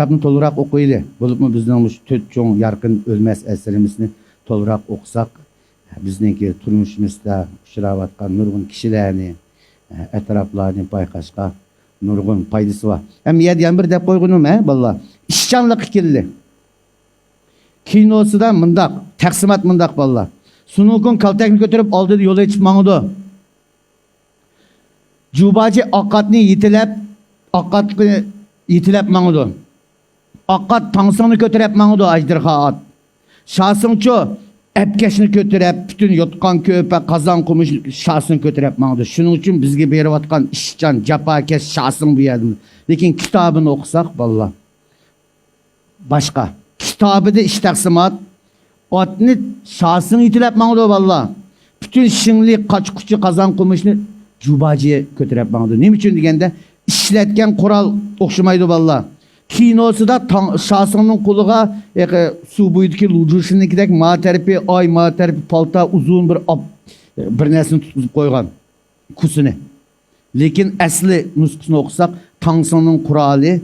kitapni to'liqroq o'qiylik. Bo'libmi bizning shu 4 cho'ng yarqin o'lmas asarimizni to'liqroq o'qisak, bizningki turmushimizda uchrayotgan nurg'un kishilarni, atroflarni payqashga nurg'un foydasi bor. Ham yerdan bir deb qo'ygunim, bolalar. İşçanlık kirli. Kinosida mındaq, taqsimat mındaq bolalar. Sunukun kaltakni ko'tarib oldi, yo'lga chiqib mangdi. Jubaji oqatni yetilab mangdi. Oqat tangsini ko'tarib mangdi ajdirha at. Şasınço epkeşni ko'tarib bütün yotqan köpe qazan qumush şasını ko'tarib mangdi. Shuning uchun bizga berayotgan ishchan, jafokesh şasın bu yerda. Lekin kitobini o'qisak bolalar başka. Kitabıda iş taksimat, otni şahsını itilep mağdu valla. Bütün şinli kaçkuçu kazan kumuşunu Jubajiye götürep mağdu. Ne için degende işletken kural okşamaydı valla. Kinosu da şahsının kuluğa su buydaki lujuşundakidek mataripi, ay mataripi, palta uzun bir nesini tutup koygan kusunu. Lekin asli nuskasını okusak Tangsının kurali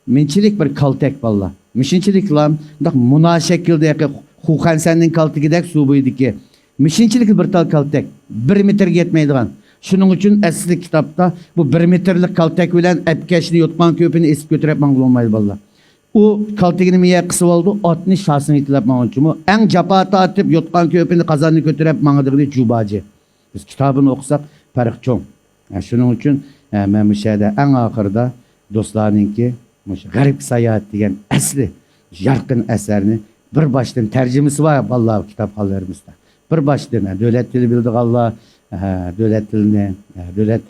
mençilik bir kaltek valla. Mişinçilik lan, muna şekilde Hukan sendin kaltıgidek su buydaki. Mişinçilik bir tal kaltek. 1 metre yetmeydiğen. Şunun için asli kitapta bu 1 metrelik kaltek bilen epkeşini yotman köpünü esip götürüp mangıl olmaydı valla. O kaltekini miye kısı oldu, atını şahsını itilep mangıl. En capata atıp yotkan köpünü kazanını götürüp mangıdığını Jubaji. Biz kitabını okusak fark çok. Şunun için ben müşahede en ahırda dostlarınki Garip Seyahat degan asli yarqin eserini bir baştan tercümesi var vallahi kitap hallerimizde. Bir baştan devlet dili bildik Allah, devlet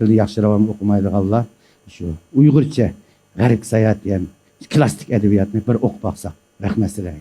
dilini yaxşıravam okumaydık Allah. Şu Uygurca Garip Seyahat degan klasik edebiyatını bir okup baksak. Rahmet sizlerine.